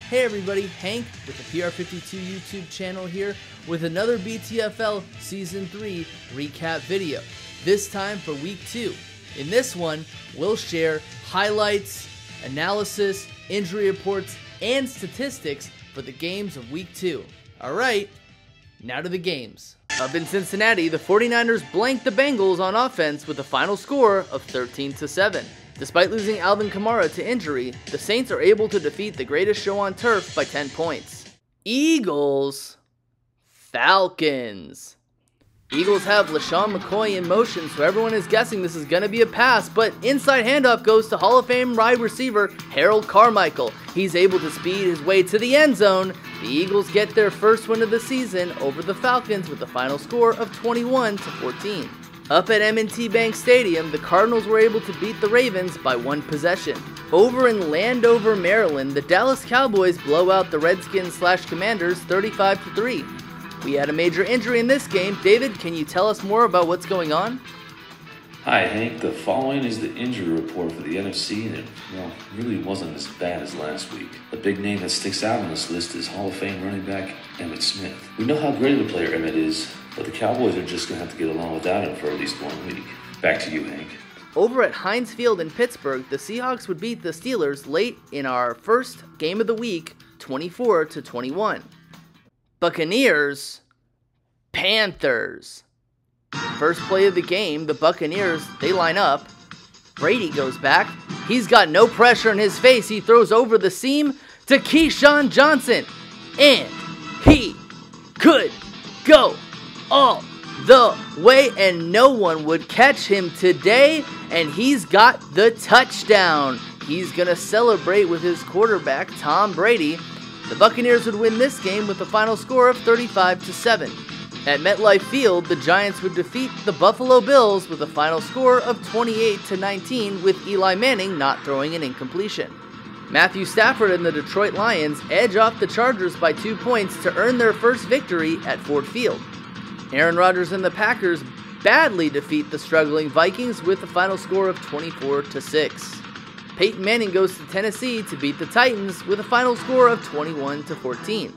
Hey everybody, Hank with the PR52 YouTube channel here with another BTFL Season 3 recap video, this time for Week 2. In this one, we'll share highlights, analysis, injury reports, and statistics for the games of Week 2. Alright, now to the games. Up in Cincinnati, the 49ers blanked the Bengals on offense with a final score of 13-7. Despite losing Alvin Kamara to injury, the Saints are able to defeat the greatest show on turf by 10 points. Eagles, Falcons. Eagles have LaShawn McCoy in motion, so everyone is guessing this is going to be a pass, but inside handoff goes to Hall of Fame wide receiver Harold Carmichael. He's able to speed his way to the end zone. The Eagles get their first win of the season over the Falcons with a final score of 21-14. Up at M&T Bank Stadium, the Cardinals were able to beat the Ravens by one possession. Over in Landover, Maryland, the Dallas Cowboys blow out the Redskins/Commanders 35-3. We had a major injury in this game. David, can you tell us more about what's going on? Hi Hank, the following is the injury report for the NFC, and it really wasn't as bad as last week. The big name that sticks out on this list is Hall of Fame running back Emmitt Smith. We know how great of a player Emmitt is, but the Cowboys are just going to have to get along without him for at least 1 week. Back to you, Hank. Over at Heinz Field in Pittsburgh, the Seahawks would beat the Steelers late in our first game of the week, 24-21. Buccaneers, Panthers. First play of the game, the Buccaneers, they line up. Brady goes back. He's got no pressure in his face. He throws over the seam to Keyshawn Johnson. And he could go all the way, and no one would catch him today, and he's got the touchdown. He's going to celebrate with his quarterback, Tom Brady. The Buccaneers would win this game with a final score of 35-7. At MetLife Field, the Giants would defeat the Buffalo Bills with a final score of 28-19, with Eli Manning not throwing an incompletion. Matthew Stafford and the Detroit Lions edge off the Chargers by 2 points to earn their first victory at Ford Field. Aaron Rodgers and the Packers badly defeat the struggling Vikings with a final score of 24-6. Peyton Manning goes to Tennessee to beat the Titans with a final score of 21-14.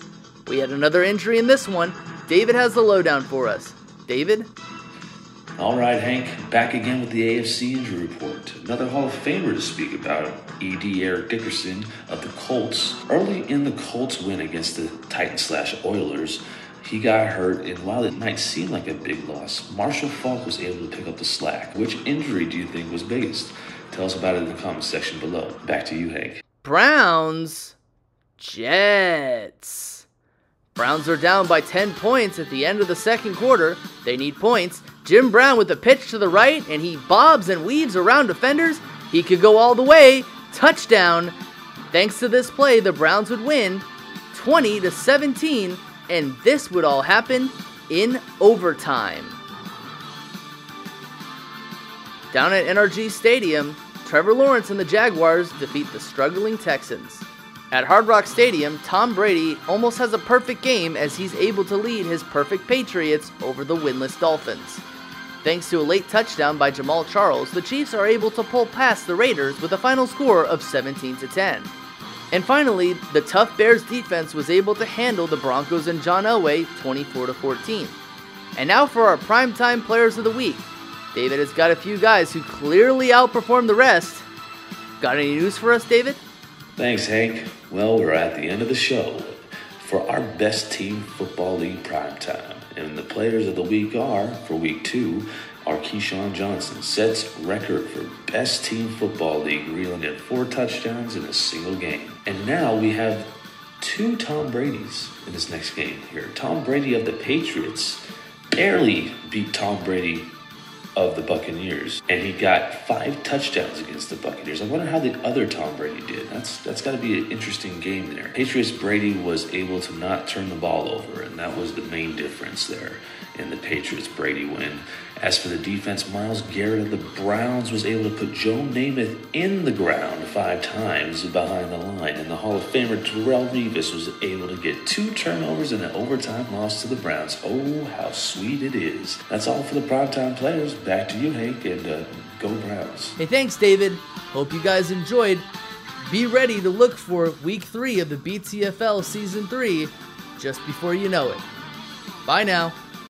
We had another injury in this one. David has the lowdown for us. David? All right, Hank, back again with the AFC injury report. Another Hall of Famer to speak about, E.D. Eric Dickerson of the Colts. Early in the Colts win against the Titans/Oilers, he got hurt, and while it might seem like a big loss, Marshall Faulk was able to pick up the slack. Which injury do you think was biggest? Tell us about it in the comments section below. Back to you, Hank. Browns, Jets. Browns are down by 10 points at the end of the second quarter. They need points. Jim Brown with a pitch to the right, and he bobs and weaves around defenders. He could go all the way. Touchdown. Thanks to this play, the Browns would win 20-17, and this would all happen in overtime. Down at NRG Stadium, Trevor Lawrence and the Jaguars defeat the struggling Texans. At Hard Rock Stadium, Tom Brady almost has a perfect game as he's able to lead his perfect Patriots over the winless Dolphins. Thanks to a late touchdown by Jamal Charles, the Chiefs are able to pull past the Raiders with a final score of 17-10. And finally, the tough Bears defense was able to handle the Broncos and John Elway 24-14. And now for our primetime players of the week. David has got a few guys who clearly outperformed the rest. Got any news for us, David? Thanks, Hank. Well, we're at the end of the show for our Best Team Football League Primetime. And the players of the week are, for Week 2, are Keyshawn Johnson. Sets record for Best Team Football League, reeling in 4 touchdowns in a single game. And now we have 2 Tom Bradys in this next game here. Tom Brady of the Patriots barely beat Tom Brady of the Buccaneers, and he got 5 touchdowns against the Buccaneers. I wonder how the other Tom Brady did. That's got to be an interesting game there. Patriots Brady was able to not turn the ball over, and that was the main difference there in the Patriots Brady win. As for the defense, Myles Garrett of the Browns was able to put Joe Namath in the ground 5 times behind the line, and the Hall of Famer Terrell Revis was able to get 2 turnovers in an overtime loss to the Browns. Oh, how sweet it is. That's all for the primetime players. Back to you, Hank, and go Browns. Hey, thanks, David. Hope you guys enjoyed Be ready to look for Week 3 of the BTFL Season 3 just before you know it. Bye now.